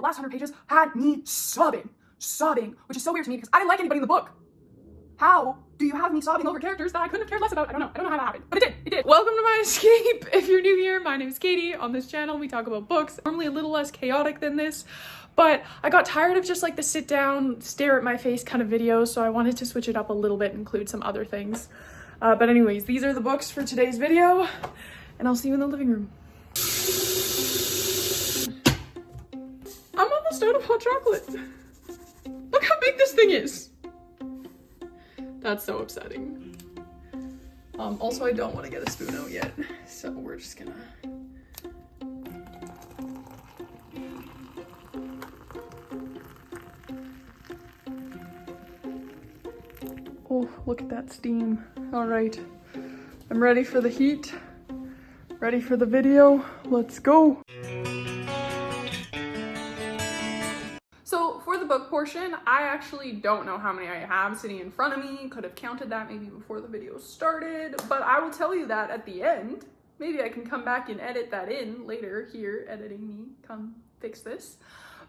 The last 100 pages had me sobbing, which is so weird to me because I didn't like anybody in the book. How do you have me sobbing over characters that I couldn't have cared less about? I don't know how that happened, but it did. Welcome to my escape. If you're new here, my name is Katie. On this channel, we talk about books. Normally a little less chaotic than this, but I got tired of just like the sit down, stare at my face kind of videos, so I wanted to switch it up a little bit and include some other things. But anyways, these are the books for today's video, and I'll see you in the living room. I'm almost out of hot chocolate. Look how big this thing is. That's so upsetting. Also, I don't want to get a spoon out yet, so we're just gonna... Oh, look at that steam. All right, I'm ready for the heat, ready for the video. Let's go. So for the book portion, I actually don't know how many I have sitting in front of me. Could have counted that maybe before the video started, but I will tell you that at the end. Maybe I can come back and edit that in later here, editing me, come fix this.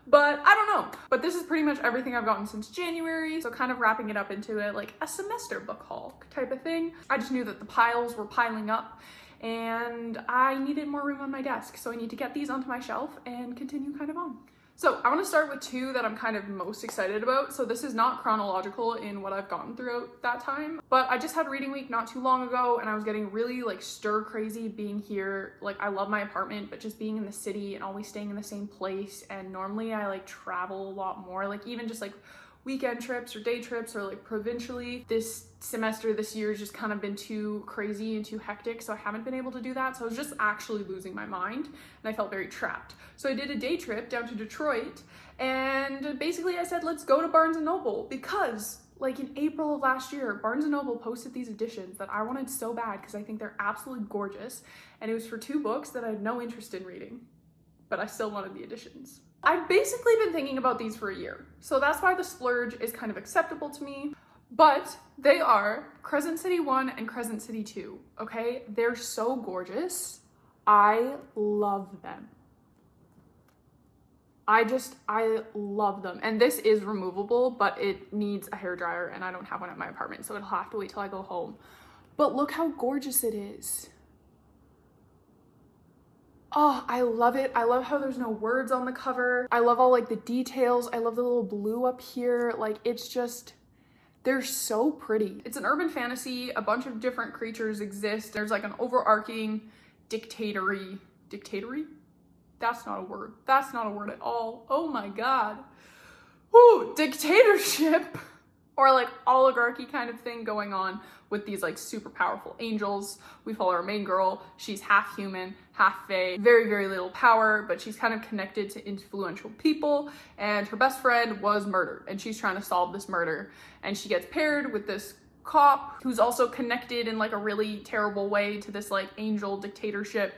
But I don't know. But this is pretty much everything I've gotten since January, so kind of wrapping it up into it like a semester book haul type of thing. I just knew that the piles were piling up and I needed more room on my desk, so I need to get these onto my shelf and continue kind of on. So I want to start with two that I'm kind of most excited about. So this is not chronological in what I've gotten throughout that time, but I just had reading week not too long ago and I was getting really like stir crazy being here. Like I love my apartment, but just being in the city and always staying in the same place. And normally I like travel a lot more, like even just like weekend trips or day trips or like provincially. This semester, this year has just kind of been too crazy and too hectic, so I haven't been able to do that. So I was just actually losing my mind and I felt very trapped. So I did a day trip down to Detroit and basically I said, let's go to Barnes & Noble, because like in April of last year, Barnes & Noble posted these editions that I wanted so bad because I think they're absolutely gorgeous, and it was for two books that I had no interest in reading, but I still wanted the editions. I've basically been thinking about these for a year, so that's why the splurge is kind of acceptable to me. But they are Crescent City 1 and Crescent City 2, okay? They're so gorgeous. I love them. I love them. And this is removable, but it needs a hairdryer and I don't have one at my apartment, so it'll have to wait till I go home. But look how gorgeous it is. Oh, I love it. I love how there's no words on the cover. I love all like the details. I love the little blue up here. Like it's just, they're so pretty. It's an urban fantasy. A bunch of different creatures exist. There's like an overarching dictatory? That's not a word. That's not a word at all. Oh my God. Ooh, dictatorship or like oligarchy kind of thing going on with these like super powerful angels. We follow our main girl. She's half human, half fae, very, very little power, but she's kind of connected to influential people, and her best friend was murdered and she's trying to solve this murder, and she gets paired with this cop who's also connected in like a really terrible way to this like angel dictatorship,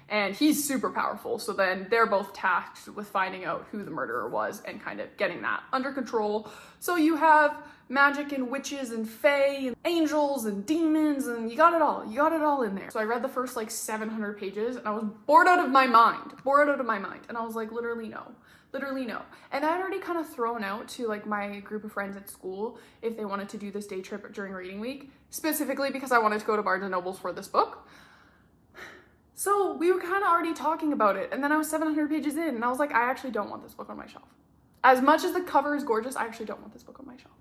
and he's super powerful. So then they're both tasked with finding out who the murderer was and kind of getting that under control. So you have magic and witches and fae and angels and demons, and you got it all in there. So I read the first like 700 pages and I was bored out of my mind. And I was like, literally no. And I had already kind of thrown out to like my group of friends at school if they wanted to do this day trip during reading week, specifically because I wanted to go to Barnes & Noble's for this book. So we were kind of already talking about it, and then I was 700 pages in and I was like, I actually don't want this book on my shelf. As much as the cover is gorgeous, I actually don't want this book on my shelf.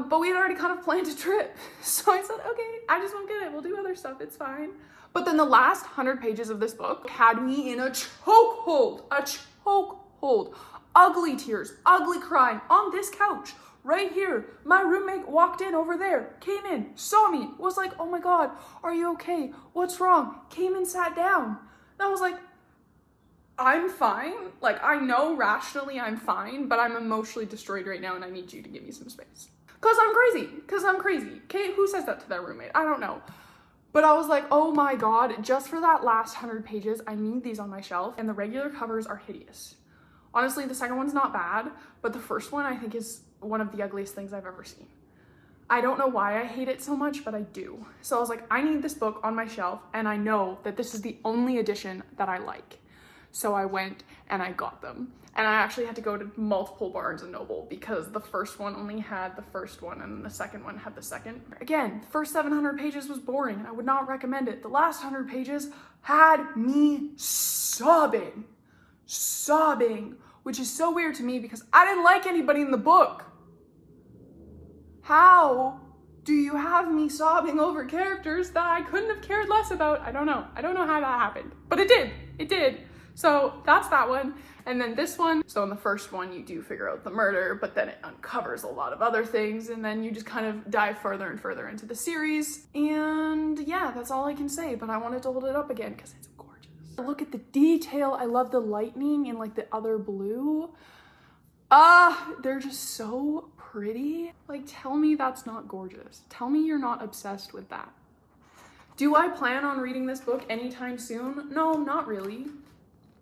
But we had already kind of planned a trip. So I said, okay, I just won't get it. We'll do other stuff, it's fine. But then the last 100 pages of this book had me in a chokehold. Ugly tears, ugly crying on this couch. Right here, my roommate walked in over there, came in, saw me, was like, oh my God, are you okay? What's wrong? Came and sat down. And I was like, I'm fine. Like, I know rationally I'm fine, but I'm emotionally destroyed right now and I need you to give me some space. Cause I'm crazy. Okay, who says that to their roommate? I don't know. But I was like, oh my God, just for that last 100 pages, I need these on my shelf, and the regular covers are hideous. Honestly, the second one's not bad, but the first one I think is one of the ugliest things I've ever seen. I don't know why I hate it so much, but I do. So I was like, I need this book on my shelf, and I know that this is the only edition that I like. So I went and I got them. And I actually had to go to multiple Barnes & Noble because the first one only had the first one and the second one had the second. Again, the first 700 pages was boring and I would not recommend it. The last 100 pages had me sobbing, which is so weird to me because I didn't like anybody in the book. How do you have me sobbing over characters that I couldn't have cared less about? I don't know how that happened, but it did. So that's that one. And then this one, so in the first one, you do figure out the murder, but then it uncovers a lot of other things. And then you just kind of dive further and further into the series. And yeah, that's all I can say, but I wanted to hold it up again because it's gorgeous. Look at the detail. I love the lightning and like the other blue. They're just so pretty. Like, tell me that's not gorgeous. Tell me you're not obsessed with that. Do I plan on reading this book anytime soon? No, not really.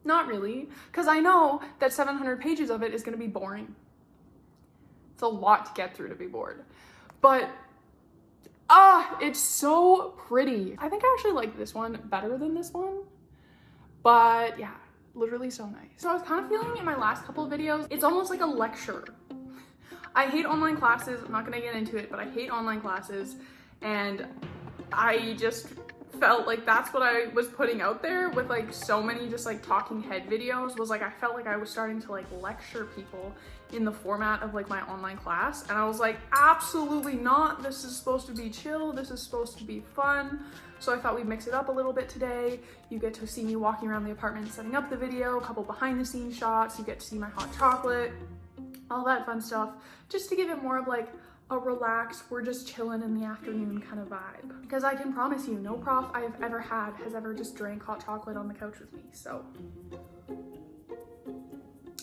Not really, because I know that 700 pages of it is going to be boring. It's a lot to get through to be bored. But, it's so pretty. I think I actually like this one better than this one. But yeah, literally so nice. So I was kind of feeling in my last couple of videos, it's almost like a lecture. I hate online classes. I'm not going to get into it, but I hate online classes. And I just felt like that's what I was putting out there with like so many just like talking head videos, was like I felt like I was starting to like lecture people in the format of like my online class, and I was like, absolutely not. This is supposed to be chill, this is supposed to be fun. So I thought we'd mix it up a little bit today. You get to see me walking around the apartment setting up the video, a couple behind the scenes shots, you get to see my hot chocolate, all that fun stuff, just to give it more of like a relaxed, we're just chilling in the afternoon kind of vibe. Because I can promise you, no prof I've ever had has ever just drank hot chocolate on the couch with me, so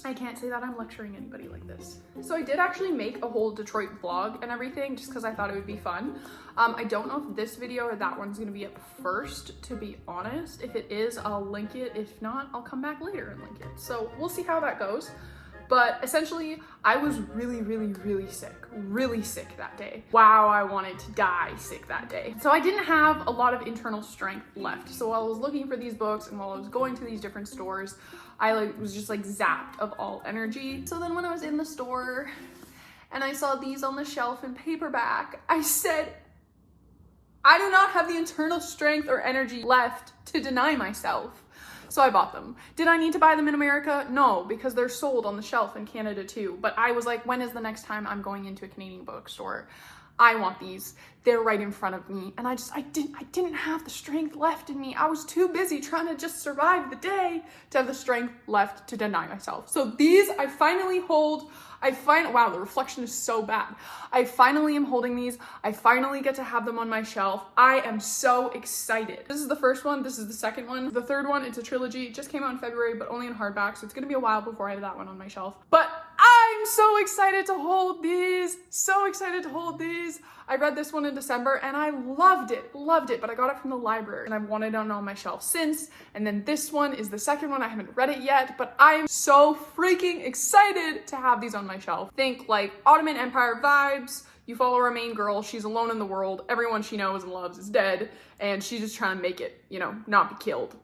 I can't say that I'm lecturing anybody like this. So I did actually make a whole Detroit vlog and everything just because I thought it would be fun. I don't know if this video or that one's gonna be up first, to be honest. If it is, I'll link it. If not, I'll come back later and link it. So we'll see how that goes. But essentially, I was really sick that day. Wow, I wanted to die sick that day. So I didn't have a lot of internal strength left. So while I was looking for these books and while I was going to these different stores, I was just like zapped of all energy. So then when I was in the store and I saw these on the shelf in paperback, I said, I do not have the internal strength or energy left to deny myself. So I bought them. Did I need to buy them in America? No, because they're sold on the shelf in Canada too. But I was like, when is the next time I'm going into a Canadian bookstore? I want these. They're right in front of me. And I didn't have the strength left in me. I was too busy trying to just survive the day to have the strength left to deny myself. So these I finally hold. Wow, the reflection is so bad. I finally am holding these. I finally get to have them on my shelf. I am so excited. This is the first one. This is the second one. The third one, it's a trilogy. It just came out in February, but only in hardback. So it's gonna be a while before I have that one on my shelf. But I'm so excited to hold these. So excited to hold these. I read this one in December and I loved it, but I got it from the library and I've wanted it on my shelf since. And then this one is the second one. I haven't read it yet, but I am so freaking excited to have these on my shelf. Think like Ottoman Empire vibes. You follow our main girl. She's alone in the world. Everyone she knows and loves is dead. And she's just trying to make it, not be killed,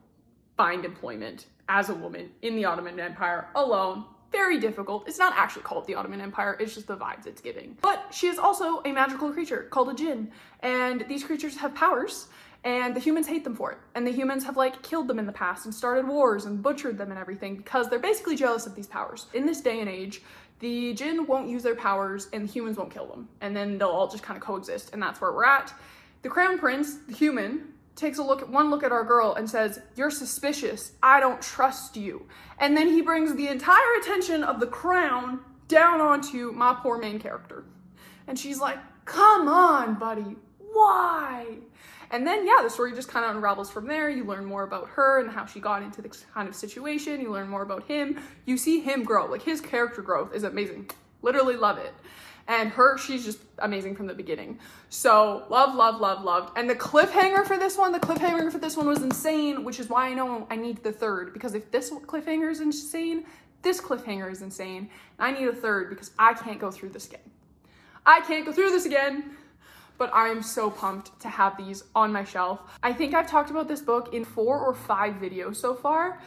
find employment as a woman in the Ottoman Empire alone. Very difficult. It's not actually called the Ottoman Empire, it's just the vibes it's giving. But she is also a magical creature called a djinn, and these creatures have powers, and the humans hate them for it. And the humans have like killed them in the past and started wars and butchered them and everything because they're basically jealous of these powers. In this day and age, the djinn won't use their powers and the humans won't kill them. And then they'll all just kind of coexist, and that's where we're at. The crown prince, the human, takes one look at our girl and says, "You're suspicious. I don't trust you." And then he brings the entire attention of the crown down onto my poor main character. And she's like, "Come on, buddy. Why?" And then, yeah, the story just kind of unravels from there. You learn more about her and how she got into this kind of situation. You learn more about him. You see him grow. Like, his character growth is amazing. Literally love it. And she's just amazing from the beginning. So loved. And the cliffhanger for this one was insane, which is why I know I need the third, because if this cliffhanger is insane, this cliffhanger is insane. And I need a third because I can't go through this again. But I am so pumped to have these on my shelf. I think I've talked about this book in 4 or 5 videos so far.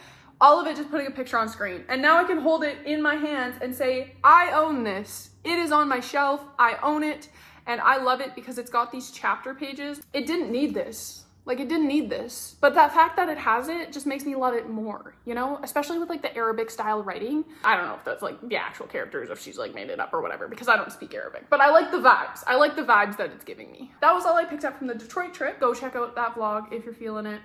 All of it just putting a picture on screen. And now I can hold it in my hands and say, I own this. It is on my shelf. I own it. And I love it because it's got these chapter pages. It didn't need this. Like, it didn't need this. But that fact that it has it just makes me love it more, you know? Especially with like the Arabic style writing. I don't know if that's like the actual characters, if she's like made it up or whatever, because I don't speak Arabic. But I like the vibes. I like the vibes that it's giving me. That was all I picked up from the Detroit trip. Go check out that vlog if you're feeling it.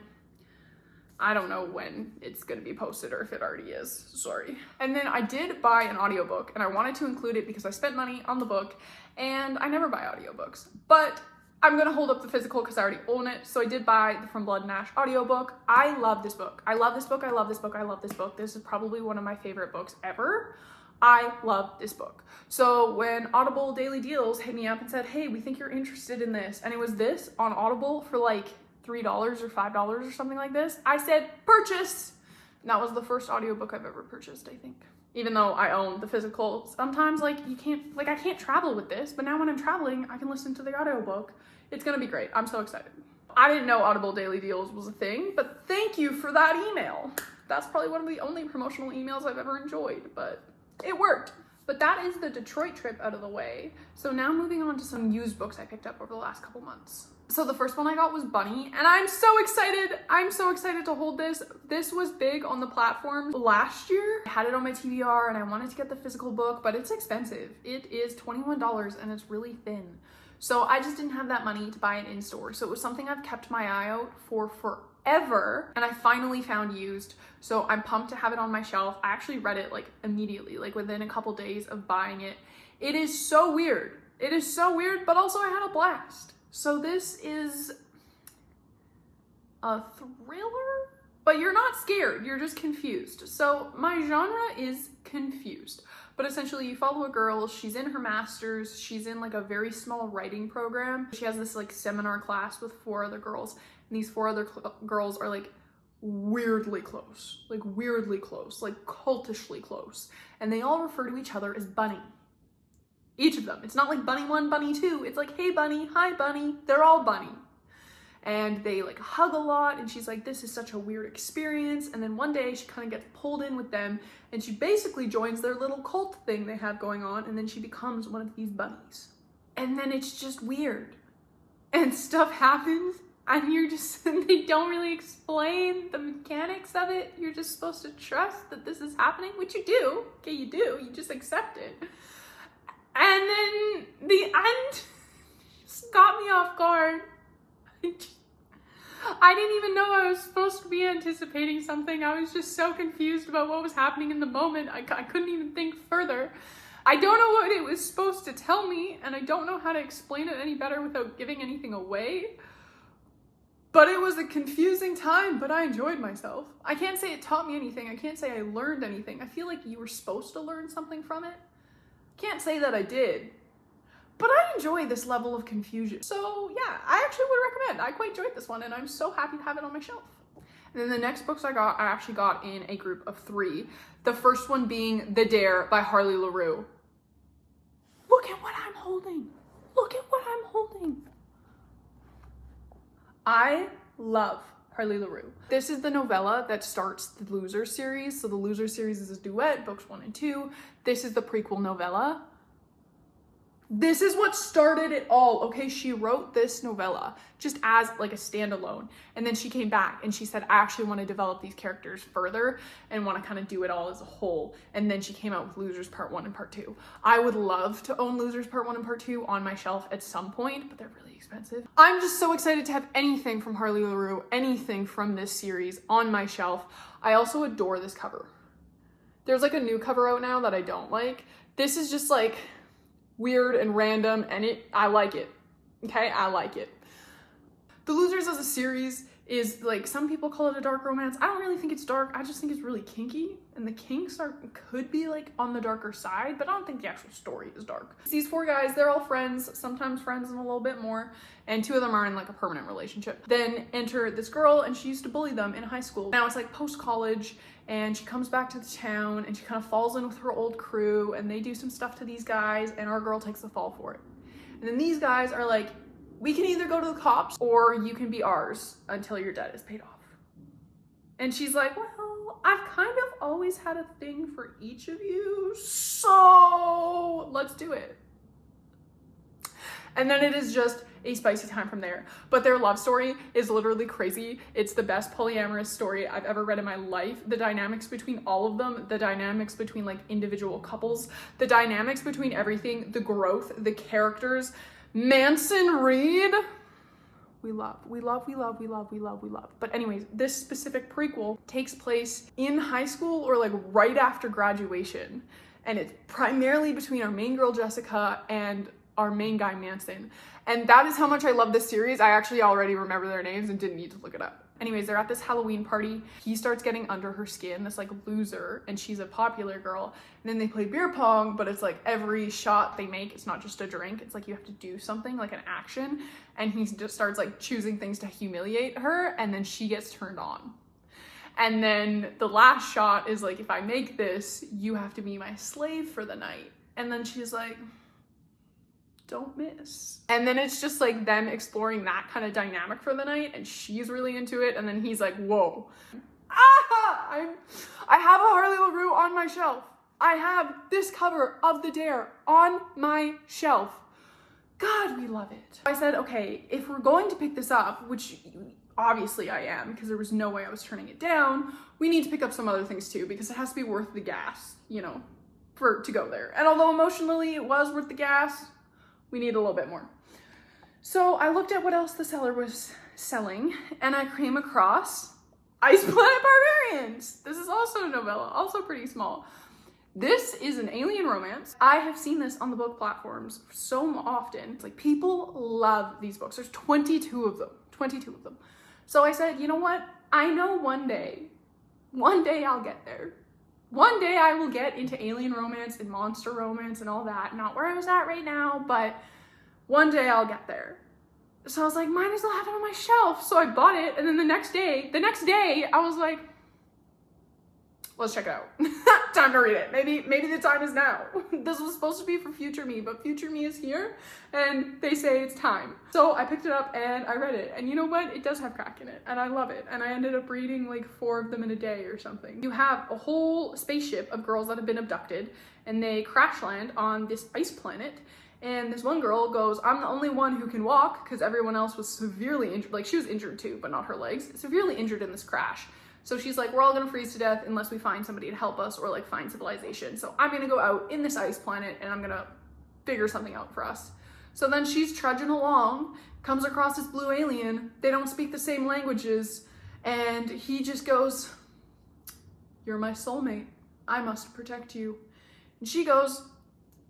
I don't know when it's gonna be posted or if it already is, sorry. And then I did buy an audiobook and I wanted to include it because I spent money on the book and I never buy audiobooks, but I'm gonna hold up the physical because I already own it. So I did buy the From Blood and Ash audiobook. I love this book. I love this book, I love this book, I love this book. This is probably one of my favorite books ever. I love this book. So when Audible Daily Deals hit me up and said, hey, we think you're interested in this, and it was this on Audible for like $3 or $5 or something like this, I said, purchase. And that was the first audiobook I've ever purchased, I think. Even though I own the physical, sometimes like you can't, like I can't travel with this, but now when I'm traveling, I can listen to the audiobook. It's gonna be great. I'm so excited. I didn't know Audible Daily Deals was a thing, but thank you for that email. That's probably one of the only promotional emails I've ever enjoyed, but it worked. But that is the Detroit trip out of the way. So now moving on to some used books I picked up over the last couple months. So the first one I got was Bunny, and I'm so excited. I'm so excited to hold this. This was big on the platform last year. I had it on my TBR and I wanted to get the physical book, but it's expensive. It is $21 and it's really thin. So I just didn't have that money to buy it in store. So it was something I've kept my eye out for forever, and I finally found used. So I'm pumped to have it on my shelf. I actually read it like immediately, like within a couple days of buying it. It is so weird. It is so weird, but also I had a blast. So this is a thriller, but you're not scared, you're just confused. So my genre is confused, but essentially you follow a girl, she's in her master's, she's in like a very small writing program. She has this like seminar class with 4 other girls, and these 4 other girls are like weirdly close, like cultishly close. And they all refer to each other as Bunny. Each of them. It's not like Bunny 1, Bunny 2. It's like, hey Bunny, hi Bunny. They're all Bunny. And they like hug a lot, and she's like, this is such a weird experience. And then one day she kind of gets pulled in with them, and she basically joins their little cult thing they have going on, and then she becomes one of these bunnies. And then it's just weird. And stuff happens, and you're just, they don't really explain the mechanics of it. You're just supposed to trust that this is happening, which you do. Okay, you do. You just accept it. And then the end just got me off guard. I didn't even know I was supposed to be anticipating something. I was just so confused about what was happening in the moment. I couldn't even think further. I don't know what it was supposed to tell me, and I don't know how to explain it any better without giving anything away. But it was a confusing time, but I enjoyed myself. I can't say it taught me anything. I can't say I learned anything. I feel like you were supposed to learn something from it. Can't say that I did, but I enjoy this level of confusion. So yeah, I actually would recommend. I quite enjoyed this one, and I'm so happy to have it on my shelf. And then the next books I actually got in a group of 3. The first one being The Dare by Harley LaRue. Look at what I'm holding. Look at what I'm holding. I love Harley LaRue. This is the novella that starts the Loser series. So the Loser series is a duet, books 1 and 2. This is the prequel novella. This is what started it all, okay? She wrote this novella just as like a standalone, and then she came back and she said, I actually want to develop these characters further and want to kind of do it all as a whole. And then she came out with Losers Part 1 and Part 2. I would love to own Losers Part 1 and Part 2 on my shelf at some point, but they're really expensive. I'm just so excited to have anything from Harley LaRue, anything from this series on my shelf. I also adore this cover. There's like a new cover out now that I don't like. This is just like weird and random, and I like it. Okay, I like it. The Losers as a series is like, some people call it a dark romance. I don't really think it's dark. I just think it's really kinky, and the kinks could be like on the darker side, but I don't think the actual story is dark. These 4 guys, they're all friends, sometimes friends and a little bit more, and 2 of them are in like a permanent relationship. Then enter this girl, and she used to bully them in high school. Now it's like post-college, and she comes back to the town, and she kind of falls in with her old crew, and they do some stuff to these guys, and our girl takes the fall for it. And then these guys are like, we can either go to the cops or you can be ours until your debt is paid off. And she's like, well, I've kind of always had a thing for each of you, so let's do it. And then it is just a spicy time from there. But their love story is literally crazy. It's the best polyamorous story I've ever read in my life. The dynamics between all of them, the dynamics between like individual couples, the dynamics between everything, the growth, the characters. Manson Reed, we love. But anyways, this specific prequel takes place in high school or like right after graduation. And it's primarily between our main girl, Jessica, and our main guy, Manson. And that is how much I love this series. I actually already remember their names and didn't need to look it up. Anyways, they're at this Halloween party. He starts getting under her skin, this like loser, and she's a popular girl. And then they play beer pong, but it's like every shot they make, it's not just a drink. It's like you have to do something, like an action. And he just starts like choosing things to humiliate her, and then she gets turned on. And then the last shot is like, if I make this, you have to be my slave for the night. And then she's like, don't miss. And then it's just like them exploring that kind of dynamic for the night, and she's really into it, and then he's like, whoa. I have a Harley LaRue on my shelf. I have this cover of The Dare on my shelf. God, we love it. I said, okay, if we're going to pick this up, which obviously I am, because there was no way I was turning it down, we need to pick up some other things too, because it has to be worth the gas, you know, to go there. And although emotionally it was worth the gas, we need a little bit more. So I looked at what else the seller was selling, and I came across Ice Planet Barbarians. This is also a novella, also pretty small. This is an alien romance. I have seen this on the book platforms so often. It's like people love these books. There's 22 of them, 22 of them. So I said, you know what? I know one day I'll get there. One day I will get into alien romance and monster romance and all that. Not where I was at right now, but one day I'll get there. So I was like, might as well have it on my shelf. So I bought it, and then the next day, I was like, let's check it out. Time to read it. Maybe the time is now. This was supposed to be for future me, but future me is here, and they say it's time. So I picked it up and I read it, and you know what? It does have crack in it, and I love it. And I ended up reading like 4 of them in a day or something. You have a whole spaceship of girls that have been abducted, and they crash land on this ice planet. And this one girl goes, I'm the only one who can walk, because everyone else was severely injured. Like, she was injured too, but not her legs. Severely injured in this crash. So she's like, we're all gonna freeze to death unless we find somebody to help us or like find civilization. So I'm gonna go out in this ice planet and I'm gonna figure something out for us. So then she's trudging along, comes across this blue alien. They don't speak the same languages. And he just goes, you're my soulmate. I must protect you. And she goes,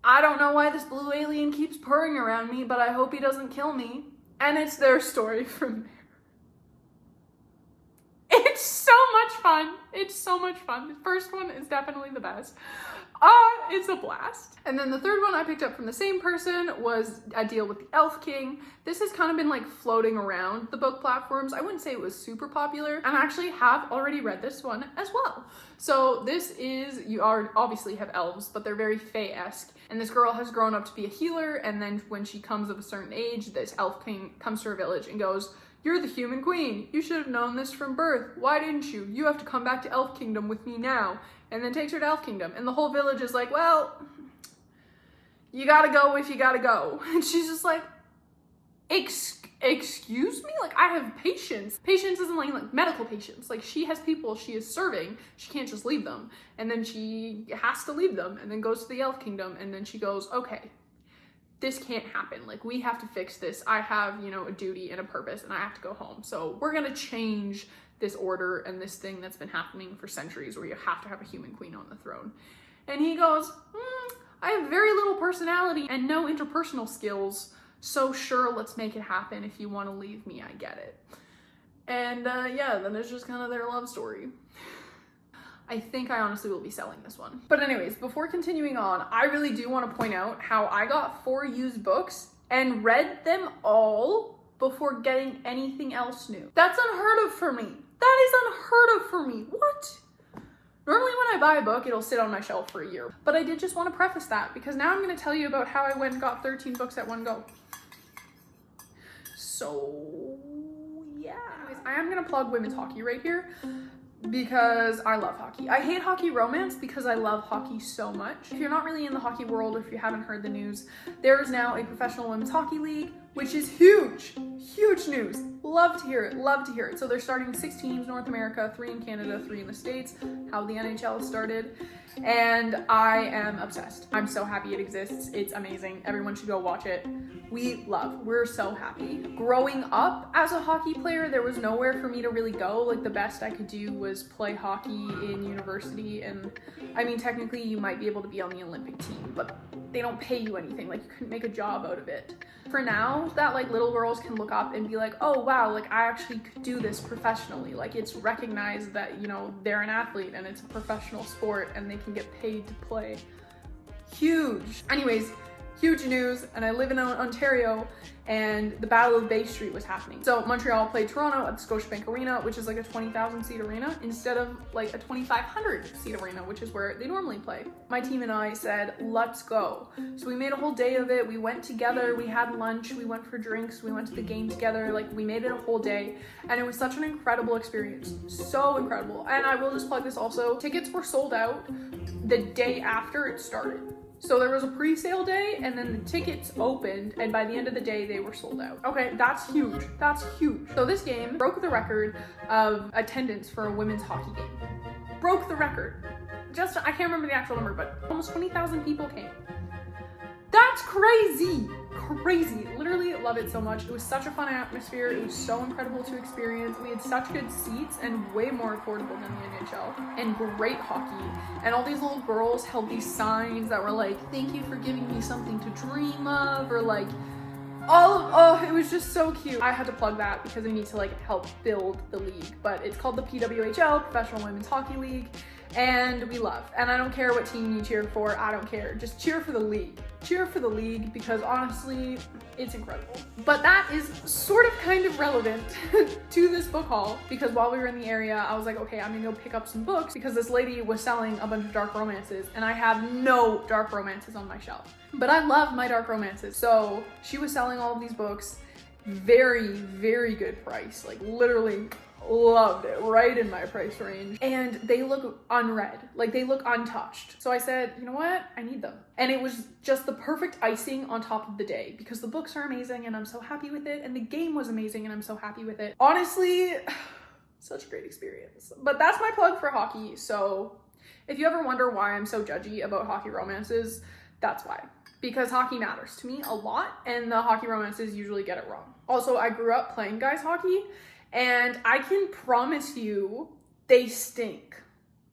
I don't know why this blue alien keeps purring around me, but I hope he doesn't kill me. And it's their story from there. It's so much fun. It's so much fun. The first one is definitely the best. It's a blast. And then the third one I picked up from the same person was A Deal with the Elf King. This has kind of been like floating around the book platforms. I wouldn't say it was super popular, and I actually have already read this one as well. So this is, you obviously have elves, but they're very fae-esque. And this girl has grown up to be a healer, and then when she comes of a certain age, this elf king comes to her village and goes, you're the human queen. You should have known this from birth. Why didn't you? You have to come back to Elf Kingdom with me now. And then takes her to Elf Kingdom. And the whole village is like, well, you gotta go if you gotta go. And she's just like, excuse me? Like, I have patients. Patients isn't like medical patients. Like, she has people she is serving. She can't just leave them. And then she has to leave them and then goes to the Elf Kingdom. And then she goes, okay, this can't happen. Like, we have to fix this. I have, you know, a duty and a purpose, and I have to go home. So we're gonna change this order and this thing that's been happening for centuries where you have to have a human queen on the throne. And he goes, I have very little personality and no interpersonal skills. So sure, let's make it happen. If you want to leave me, I get it. And yeah, then it's just kind of their love story. I think I honestly will be selling this one. But anyways, before continuing on, I really do want to point out how I got 4 used books and read them all before getting anything else new. That's unheard of for me. That is unheard of for me. What? Normally when I buy a book, it'll sit on my shelf for a year. But I did just want to preface that because now I'm going to tell you about how I went and got 13 books at one go. So yeah. Anyways, I am going to plug women's hockey right here. because I love hockey. I hate hockey romance because I love hockey so much. If you're not really in the hockey world, or if you haven't heard the news, there is now a professional women's hockey league, which is huge, huge news. Love to hear it, love to hear it. So they're starting 6 teams, North America, 3 in Canada, 3 in the States, how the NHL started. And I am obsessed. I'm so happy it exists. It's amazing. Everyone should go watch it. We're so happy. Growing up as a hockey player, there was nowhere for me to really go. Like, the best I could do was play hockey in university. And I mean, technically you might be able to be on the Olympic team, but they don't pay you anything. Like, you couldn't make a job out of it. For now, that like little girls can look up and be like, oh wow, like I actually could do this professionally. Like, it's recognized that, you know, they're an athlete and it's a professional sport and they can get paid to play. Huge. Anyways, huge news. And I live in Ontario, and the Battle of Bay Street was happening. So Montreal played Toronto at the Scotiabank Arena, which is like a 20,000 seat arena, instead of like a 2,500 seat arena, which is where they normally play. My team and I said, let's go. So we made a whole day of it. We went together, we had lunch, we went for drinks, we went to the game together. Like, we made it a whole day, and it was such an incredible experience. So incredible. And I will just plug this also. Tickets were sold out the day after it started. So there was a pre-sale day, and then the tickets opened, and by the end of the day, they were sold out. Okay, that's huge. That's huge. So this game broke the record of attendance for a women's hockey game. Broke the record. I can't remember the actual number, but almost 20,000 people came. That's crazy. Crazy. Literally love it so much. It was such a fun atmosphere. It was so incredible to experience. We had such good seats and way more affordable than the NHL, and great hockey. And all these little girls held these signs that were like, thank you for giving me something to dream of, or like it was just so cute. I had to plug that because I need to like help build the league, but it's called the PWHL, Professional Women's Hockey League, and we love. And I don't care what team you cheer for, I don't care. Just cheer for the league. Cheer for the league, because honestly, it's incredible. But that is sort of kind of relevant to this book haul, because while we were in the area, I was like, okay, I'm gonna go pick up some books, because this lady was selling a bunch of dark romances, and I have no dark romances on my shelf. But I love my dark romances. So she was selling all of these books, very, very good price, like literally loved it, right in my price range. And they look unread, like they look untouched. So I said, you know what? I need them. And it was just the perfect icing on top of the day, because the books are amazing and I'm so happy with it. And the game was amazing and I'm so happy with it. Honestly, such a great experience. But that's my plug for hockey. So if you ever wonder why I'm so judgy about hockey romances, that's why. Because hockey matters to me a lot, and the hockey romances usually get it wrong. Also, I grew up playing guys hockey, and I can promise you they stink.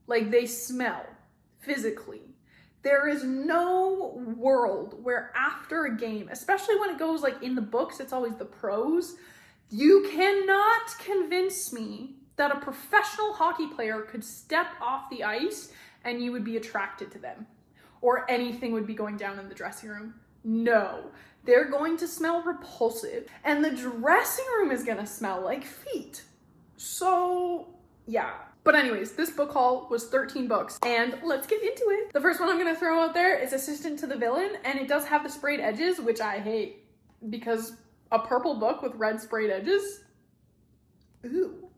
Like, they smell physically. There is no world where after a game, especially when it goes like in the books, it's always the pros. You cannot convince me that a professional hockey player could step off the ice and you would be attracted to them, or anything would be going down in the dressing room. No, they're going to smell repulsive, and the dressing room is gonna smell like feet. So yeah. But anyways, this book haul was 13 books, and let's get into it. The first one I'm gonna throw out there is Assistant to the Villain, and it does have the sprayed edges, which I hate, because a purple book with red sprayed edges, ooh,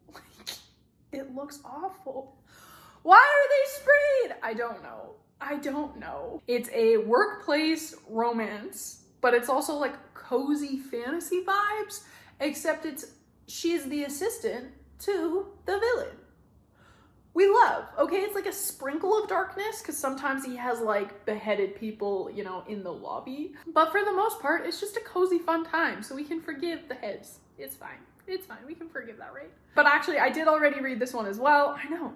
it looks awful. Why are they sprayed? I don't know. It's a workplace romance, but it's also like cozy fantasy vibes, except she's the assistant to the villain. We love, okay? It's like a sprinkle of darkness, because sometimes he has like beheaded people, you know, in the lobby. But for the most part, it's just a cozy, fun time, so we can forgive the heads. It's fine. It's fine. We can forgive that, right? But actually, I did already read this one as well. I know.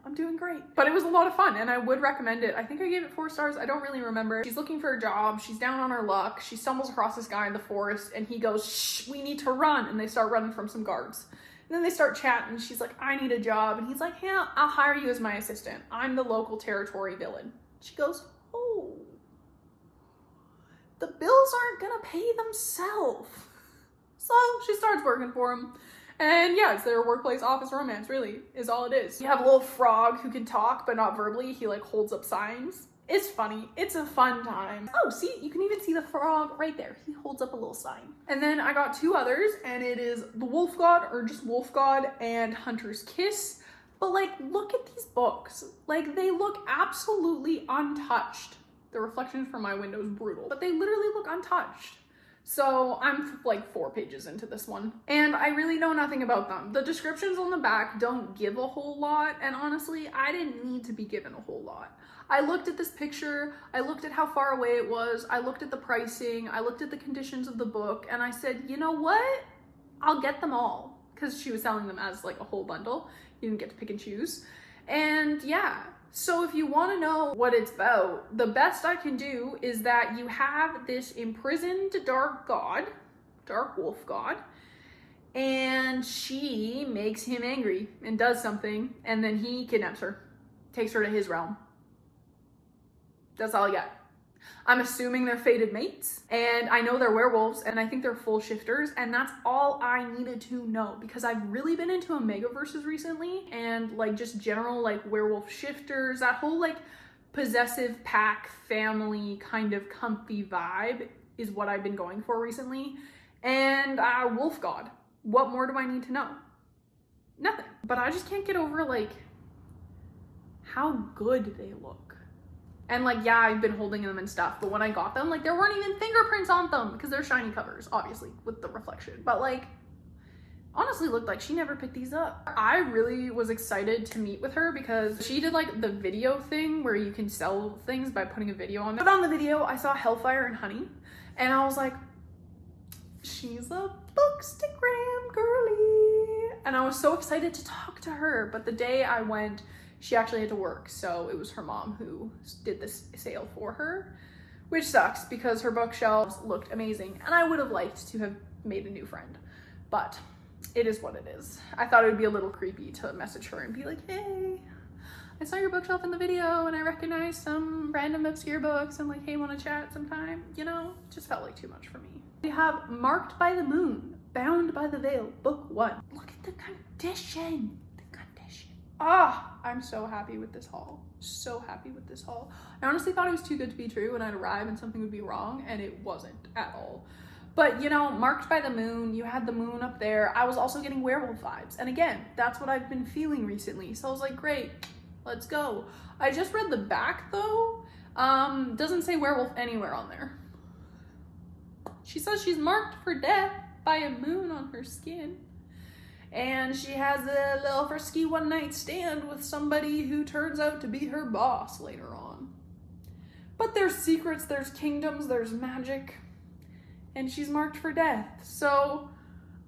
I'm doing great. But it was a lot of fun, and I would recommend it. I think I gave it 4 stars. I don't really remember. She's looking for a job. She's down on her luck. She stumbles across this guy in the forest, and he goes, shh, we need to run. And they start running from some guards. And then they start chatting, and she's like, I need a job. And he's like, yeah, I'll hire you as my assistant. I'm the local territory villain. She goes, oh, the bills aren't gonna pay themselves. So she starts working for him. And yeah, it's their workplace office romance, really, is all it is. You have a little frog who can talk, but not verbally. He like holds up signs. It's funny. It's a fun time. Oh, see, you can even see the frog right there. He holds up a little sign. And then I got 2 others, and it is The Wolf God, or just Wolf God, and Hunter's Kiss. But like, look at these books. Like, they look absolutely untouched. The reflection from my window is brutal, but they literally look untouched. So I'm like 4 pages into this one, and I really know nothing about them. The descriptions on the back don't give a whole lot, and honestly, I didn't need to be given a whole lot. I looked at this picture, I looked at how far away it was, I looked at the pricing, I looked at the conditions of the book, and I said, you know what? I'll get them all, because she was selling them as like a whole bundle. You didn't get to pick and choose. And yeah, so if you want to know what it's about, the best I can do is that you have this imprisoned dark wolf god, and she makes him angry and does something, and then he kidnaps her, takes her to his realm. That's all I got. I'm assuming they're fated mates, and I know they're werewolves, and I think they're full shifters, and that's all I needed to know, because I've really been into Omegaverses recently, and like just general like werewolf shifters, that whole like possessive pack family kind of comfy vibe is what I've been going for recently. And wolf god, what more do I need to know? Nothing. But I just can't get over like how good they look. And like, yeah, I've been holding them and stuff, but when I got them, like there weren't even fingerprints on them because they're shiny covers, obviously, with the reflection. But like, honestly looked like she never picked these up. I really was excited to meet with her because she did like the video thing where you can sell things by putting a video on there. But on the video, I saw Hellfire and Honey, and I was like, she's a bookstagram girly. And I was so excited to talk to her, but the day I went, she actually had to work, so it was her mom who did this sale for her, which sucks because her bookshelves looked amazing, and I would have liked to have made a new friend, but it is what it is. I thought it would be a little creepy to message her and be like, hey, I saw your bookshelf in the video and I recognized some random obscure books and like, hey, want to chat sometime? You know, just felt like too much for me. We have Marked by the Moon, Bound by the Veil, Book 1. Look at the condition. I'm so happy with this haul. So happy with this haul. I honestly thought it was too good to be true and I'd arrive and something would be wrong, and it wasn't at all. But you know, Marked by the Moon, you had the moon up there. I was also getting werewolf vibes. And again, that's what I've been feeling recently. So I was like, great, let's go. I just read the back though. Doesn't say werewolf anywhere on there. She says she's marked for death by a moon on her skin. And she has a little frisky one-night stand with somebody who turns out to be her boss later on. But there's secrets, there's kingdoms, there's magic, and she's marked for death. So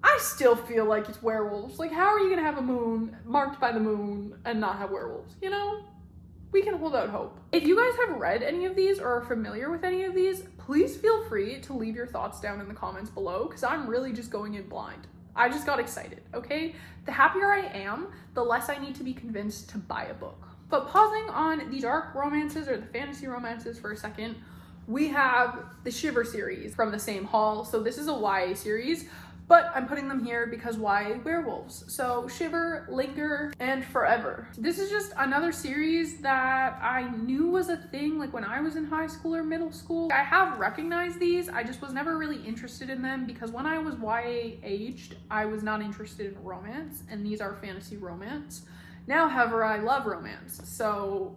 I still feel like it's werewolves. Like, how are you gonna have a moon marked by the moon and not have werewolves? You know, we can hold out hope. If you guys have read any of these or are familiar with any of these, please feel free to leave your thoughts down in the comments below, because I'm really just going in blind. I just got excited, okay? The happier I am, the less I need to be convinced to buy a book. But pausing on the dark romances or the fantasy romances for a second, we have the Shiver series from the same haul. So this is a YA series, but I'm putting them here because YA werewolves. So Shiver, Linger, and Forever. This is just another series that I knew was a thing like when I was in high school or middle school. I have recognized these, I just was never really interested in them because when I was YA aged, I was not interested in romance, and these are fantasy romance. Now, however, I love romance. So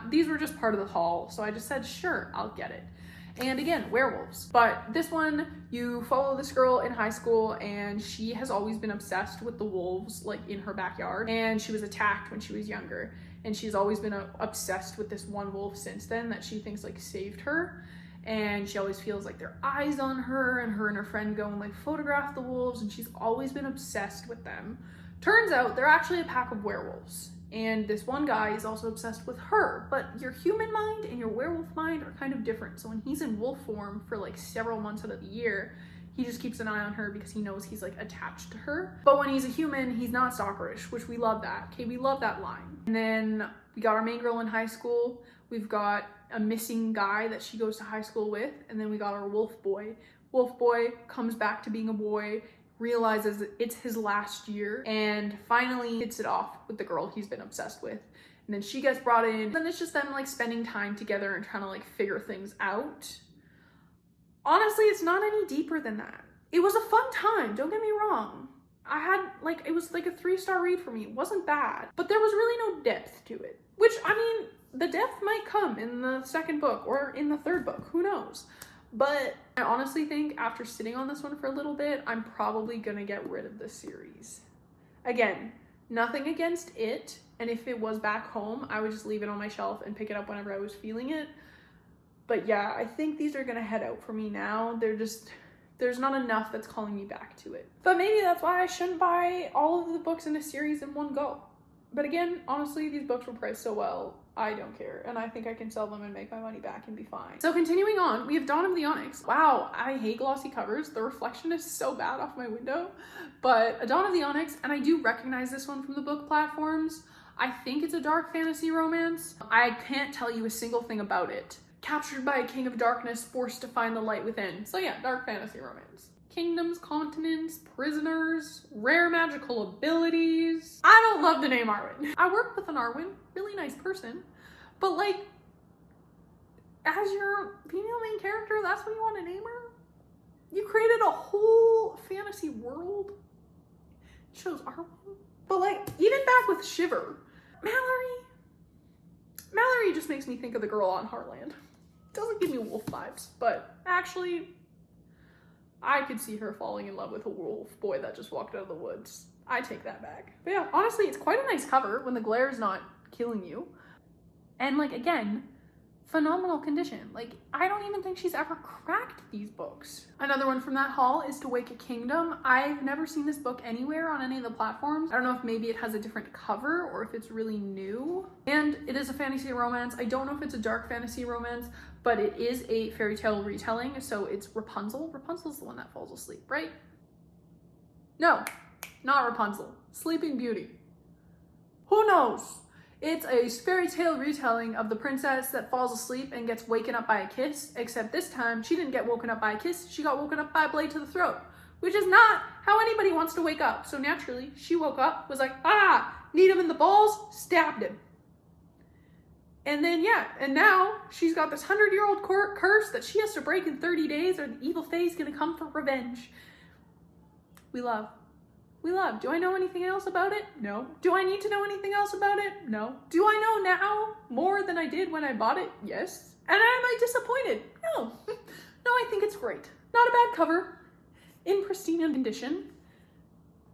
these were just part of the haul. So I just said, sure, I'll get it. And again, werewolves. But this one, you follow this girl in high school and she has always been obsessed with the wolves like in her backyard, and she was attacked when she was younger, and she's always been obsessed with this one wolf since then that she thinks like saved her, and she always feels like there are eyes on her, and her friend go and like photograph the wolves, and she's always been obsessed with them. Turns out they're actually a pack of werewolves. And this one guy is also obsessed with her, but your human mind and your werewolf mind are kind of different. So when he's in wolf form for like several months out of the year, he just keeps an eye on her because he knows he's like attached to her. But when he's a human, he's not stalkerish, which we love that. Okay, we love that line. And then we got our main girl in high school. We've got a missing guy that she goes to high school with. And then we got our wolf boy. Wolf boy comes back to being a boy, realizes it's his last year, and finally hits it off with the girl he's been obsessed with. And then she gets brought in, and then it's just them like spending time together and trying to like figure things out. Honestly, it's not any deeper than that. It was a fun time, don't get me wrong, I had, like, it was like a 3-star read for me. It wasn't bad, but there was really no depth to it, which, I mean, the depth might come in the second book or in the third book, who knows? But I honestly think after sitting on this one for a little bit, I'm probably gonna get rid of this series. Again, nothing against it, and if it was back home, I would just leave it on my shelf and pick it up whenever I was feeling it. But yeah, I think these are gonna head out for me now. There's not enough that's calling me back to it. But maybe that's why I shouldn't buy all of the books in a series in one go. But again, honestly, these books were priced so well, I don't care. And I think I can sell them and make my money back and be fine. So continuing on, we have Dawn of the Onyx. Wow, I hate glossy covers. The reflection is so bad off my window. But a Dawn of the Onyx, and I do recognize this one from the book platforms. I think it's a dark fantasy romance. I can't tell you a single thing about it. Captured by a king of darkness, forced to find the light within. So yeah, dark fantasy romance. Kingdoms, continents, prisoners, rare magical abilities. I don't love the name Arwen. I worked with an Arwen, really nice person, but like, as your female main character, that's what you want to name her? You created a whole fantasy world. It shows Arwen. But like, even back with Shiver, Mallory just makes me think of the girl on Heartland. Doesn't give me wolf vibes, but actually, I could see her falling in love with a wolf boy that just walked out of the woods. I take that back. But yeah, honestly, it's quite a nice cover when the glare is not killing you. And like, again, phenomenal condition. Like, I don't even think she's ever cracked these books. Another one from that haul is To Wake a Kingdom. I've never seen this book anywhere on any of the platforms. I don't know if maybe it has a different cover or if it's really new. And it is a fantasy romance. I don't know if it's a dark fantasy romance, but it is a fairy tale retelling. So it's Rapunzel. Rapunzel's the one that falls asleep, right? No, not Rapunzel. Sleeping Beauty. Who knows? It's a fairy tale retelling of the princess that falls asleep and gets waken up by a kiss, except this time she didn't get woken up by a kiss, she got woken up by a blade to the throat, which is not how anybody wants to wake up. So naturally, she woke up, was like, need him in the balls, stabbed him. And then, yeah, and now she's got this 100-year-old curse that she has to break in 30 days or the evil fae is gonna come for revenge. We love. Do I know anything else about it? No. Do I need to know anything else about it? No. Do I know now more than I did when I bought it? Yes. And am I disappointed? No. No, I think it's great. Not a bad cover, in pristine condition,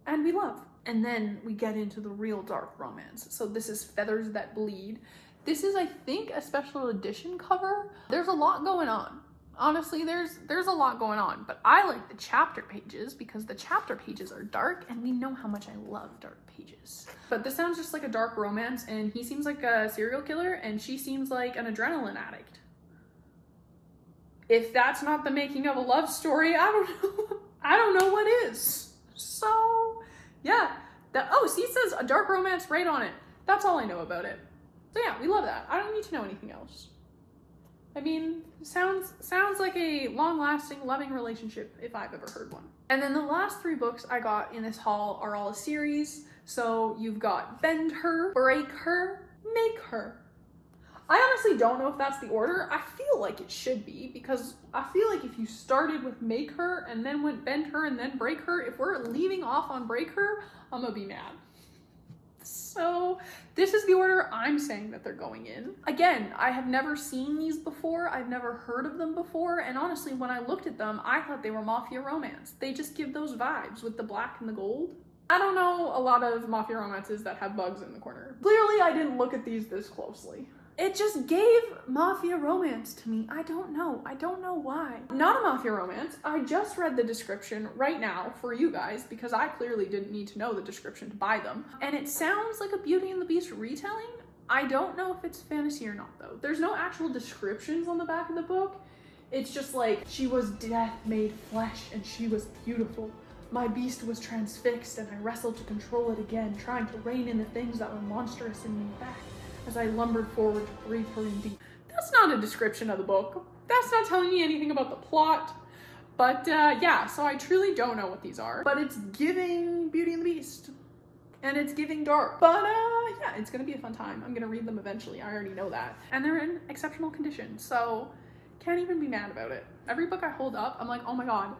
and we love. And then we get into the real dark romance. So this is Feathers That Bleed. This is, I think, a special edition cover. There's a lot going on. Honestly, there's a lot going on, but I like the chapter pages because the chapter pages are dark and we know how much I love dark pages. But this sounds just like a dark romance and he seems like a serial killer and she seems like an adrenaline addict. If that's not the making of a love story, I don't know. I don't know what is. So yeah, see, it says a dark romance right on it. That's all I know about it. So yeah, we love that. I don't need to know anything else. I mean, sounds like a long-lasting, loving relationship if I've ever heard one. And then the last 3 books I got in this haul are all a series. So you've got Bend Her, Break Her, Make Her. I honestly don't know if that's the order. I feel like it should be because I feel like if you started with Make Her and then went Bend Her and then Break Her, if we're leaving off on Break Her, I'm gonna be mad. So this is the order I'm saying that they're going in. Again, I have never seen these before. I've never heard of them before. And honestly, when I looked at them, I thought they were mafia romance. They just give those vibes with the black and the gold. I don't know a lot of mafia romances that have bugs in the corner. Clearly, I didn't look at these this closely. It just gave mafia romance to me. I don't know why. Not a mafia romance. I just read the description right now for you guys because I clearly didn't need to know the description to buy them. And it sounds like a Beauty and the Beast retelling. I don't know if it's fantasy or not though. There's no actual descriptions on the back of the book. It's just like, she was death made flesh and she was beautiful. My beast was transfixed and I wrestled to control it again, trying to rein in the things that were monstrous in me back. As I lumbered forward to breathe her in deep. That's not a description of the book. That's not telling me anything about the plot. But yeah, so I truly don't know what these are. But it's giving Beauty and the Beast. And it's giving dark. But yeah, it's gonna be a fun time. I'm gonna read them eventually. I already know that. And they're in exceptional condition. So can't even be mad about it. Every book I hold up, I'm like, oh my God,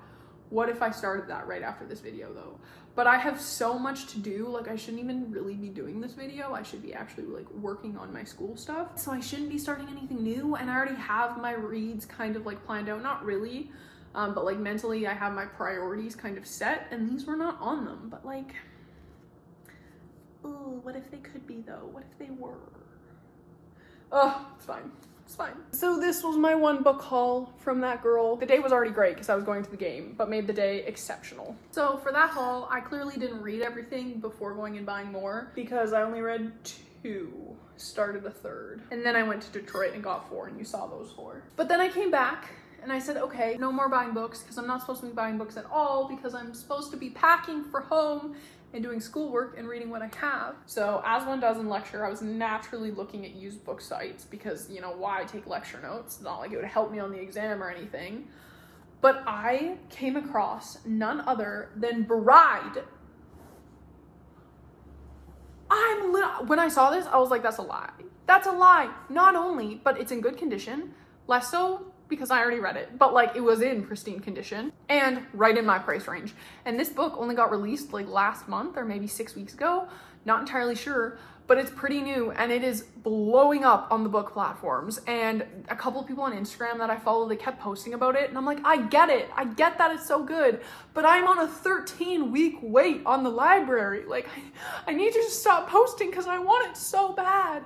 What if I started that right after this video though? But I have so much to do, like I shouldn't even really be doing this video. I should be actually like working on my school stuff. So I shouldn't be starting anything new, and I already have my reads kind of like planned out, not really, but like mentally I have my priorities kind of set, and these were not on them, but like, oh, what if they could be though? What if they were? Oh, it's fine. It's fine. So this was my one book haul from that girl. The day was already great because I was going to the game, but made the day exceptional. So for that haul, I clearly didn't read everything before going and buying more because I only read 2, started a 3rd. And then I went to Detroit and got 4, and you saw those 4. But then I came back and I said, okay, no more buying books because I'm not supposed to be buying books at all because I'm supposed to be packing for home and doing schoolwork and reading what I have. So as one does in lecture, I was naturally looking at used book sites because, you know, why take lecture notes? It's not like it would help me on the exam or anything. But I came across none other than Bride. When I saw this, I was like, that's a lie. That's a lie. Not only, but it's in good condition, less so because I already read it, but like it was in pristine condition and right in my price range. And this book only got released like last month or maybe 6 weeks ago, not entirely sure, but it's pretty new and it is blowing up on the book platforms. And a couple of people on Instagram that I follow, they kept posting about it, and I'm like, I get it. I get that it's so good, but I'm on a 13-week wait on the library. Like I need you to stop posting because I want it so bad.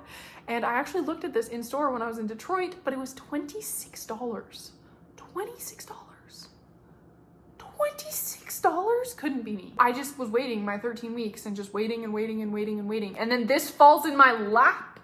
And I actually looked at this in store when I was in Detroit, but it was $26. $26. $26 couldn't be me. I just was waiting my 13 weeks and just waiting and waiting and waiting and waiting. And then this falls in my lap.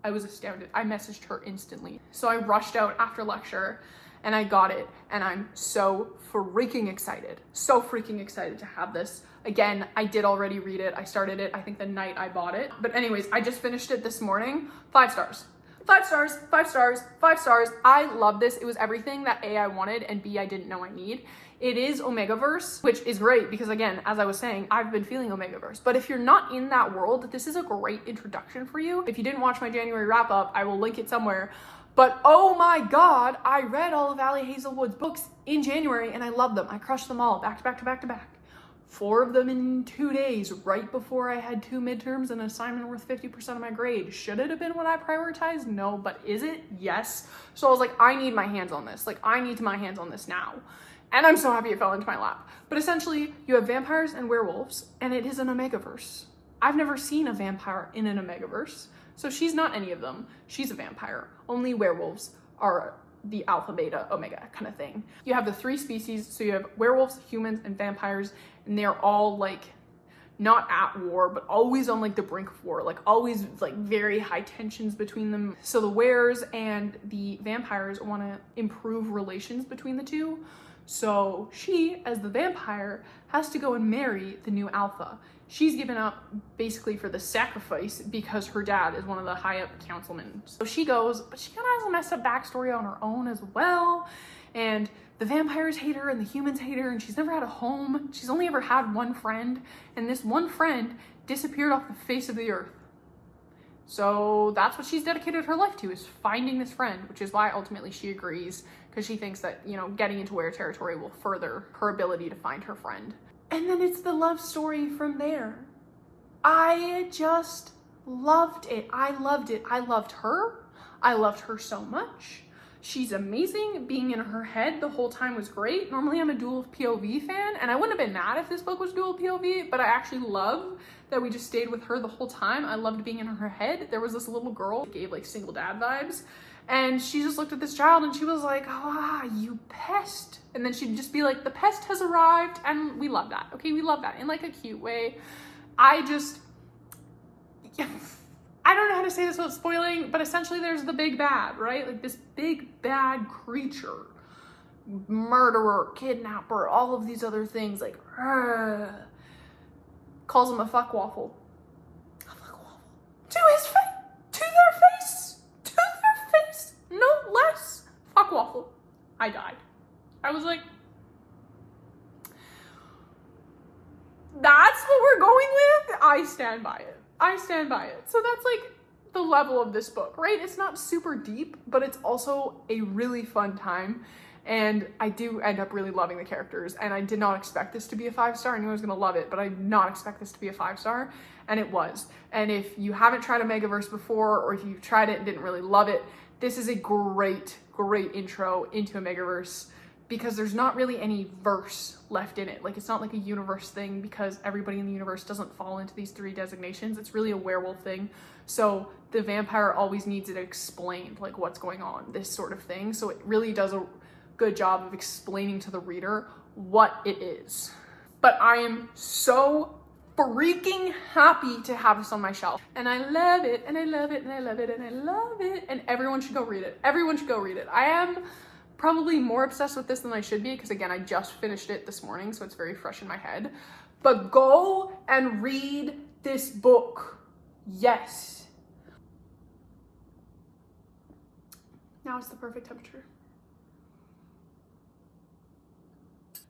I was astounded. I messaged her instantly. So I rushed out after lecture and I got it. And I'm so freaking excited. So freaking excited to have this. Again, I did already read it. I started it, I think the night I bought it. But anyways, I just finished it this morning. 5 stars. 5 stars, 5 stars, 5 stars. I love this. It was everything that A, I wanted, and B, I didn't know I need. It is Omegaverse, which is great because again, as I was saying, I've been feeling Omegaverse. But if you're not in that world, this is a great introduction for you. If you didn't watch my January wrap up, I will link it somewhere. But oh my God, I read all of Ali Hazelwood's books in January and I loved them. I crushed them all back to back to back to back. 4 of them in 2 days, right before I had 2 midterms and an assignment worth 50% of my grade. Should it have been what I prioritized? No, but is it? Yes. So I was like, I need my hands on this. Like, I need my hands on this now. And I'm so happy it fell into my lap. But essentially, you have vampires and werewolves, and it is an Omegaverse. I've never seen a vampire in an Omegaverse, so she's not any of them. She's a vampire. Only werewolves are the alpha, beta, omega kind of thing. You have the 3 species, so you have werewolves, humans, and vampires, and they're all like not at war, but always on like the brink of war, like always like very high tensions between them. So the weres and the vampires want to improve relations between the two. So she, as the vampire, has to go and marry the new alpha. She's given up basically for the sacrifice because her dad is one of the high up councilmen. So she goes, but she kind of has a messed up backstory on her own as well. And the vampires hate her and the humans hate her, and she's never had a home. She's only ever had one friend, and this one friend disappeared off the face of the earth. So that's what she's dedicated her life to, is finding this friend, which is why ultimately she agrees, because she thinks that, you know, getting into were territory will further her ability to find her friend. And then it's the love story from there. I just loved it. I loved it. I loved her. I loved her so much. She's amazing. Being in her head the whole time was great. Normally I'm a dual POV fan, and I wouldn't have been mad if this book was dual POV, but I actually love that we just stayed with her the whole time. I loved being in her head. There was this little girl who gave like single dad vibes, and she just looked at this child and she was like, ah, you pest. And then she'd just be like, the pest has arrived, and we love that. Okay, we love that in like a cute way. I don't know how to say this without spoiling, but essentially there's the big bad, right? Like this big bad creature, murderer, kidnapper, all of these other things, like, calls him a fuck waffle. A fuck waffle. To his face, to their face, no less. Fuck waffle. I died. I was like, that's what we're going with? I stand by it. I stand by it. So that's like the level of this book, right? It's not super deep, but it's also a really fun time. And I do end up really loving the characters, and I did not expect this to be a 5-star. I knew I was gonna love it, but I did not expect this to be a 5-star, and it was. And if you haven't tried a Megaverse before, or if you've tried it and didn't really love it, this is a great intro into a Megaverse, because there's not really any verse left in it. Like, it's not like a universe thing, because everybody in the universe doesn't fall into these 3 designations. It's really a werewolf thing. So the vampire always needs it explained, like what's going on, this sort of thing. So it really does a good job of explaining to the reader what it is. But I am so freaking happy to have this on my shelf. And I love it, and I love it, and I love it, and I love it. And everyone should go read it. Everyone should go read it. I am probably more obsessed with this than I should be, because again, I just finished it this morning, so it's very fresh in my head. But go and read this book. Yes. Now it's the perfect temperature.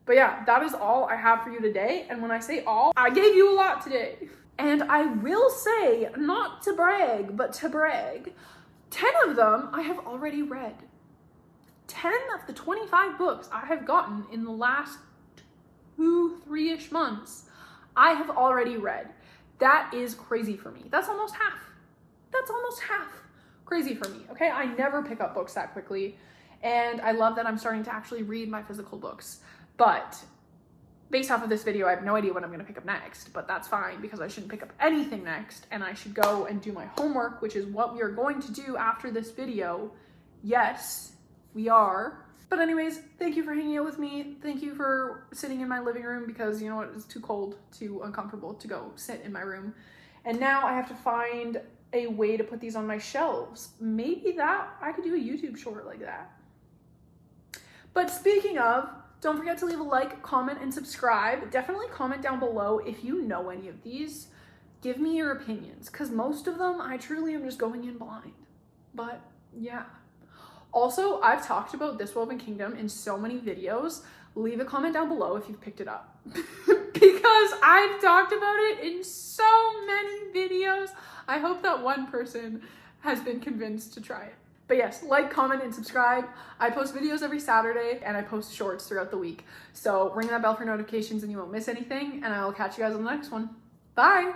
But yeah, that is all I have for you today. And when I say all, I gave you a lot today. And I will say, not to brag, but to brag, 10 of them I have already read. 10 of the 25 books I have gotten in the last 2-3-ish months, I have already read. That is crazy for me. That's almost half. That's almost half crazy for me, okay? I never pick up books that quickly. And I love that I'm starting to actually read my physical books. But based off of this video, I have no idea what I'm gonna pick up next, but that's fine, because I shouldn't pick up anything next, and I should go and do my homework, which is what we are going to do after this video. Yes, we are. But anyways, thank you for hanging out with me. Thank you for sitting in my living room, because you know what, it's too cold, too uncomfortable to go sit in my room. And now I have to find a way to put these on my shelves. Maybe that I could do a YouTube short like that. But speaking of, don't forget to leave a like, comment, and subscribe. Definitely comment down below if you know any of these. Give me your opinions, because most of them I truly am just going in blind. But yeah. Also, I've talked about This Woven Kingdom in so many videos. Leave a comment down below if you've picked it up. Because I've talked about it in so many videos. I hope that one person has been convinced to try it. But yes, like, comment, and subscribe. I post videos every Saturday, and I post shorts throughout the week. So ring that bell for notifications and you won't miss anything, and I will catch you guys on the next one. Bye!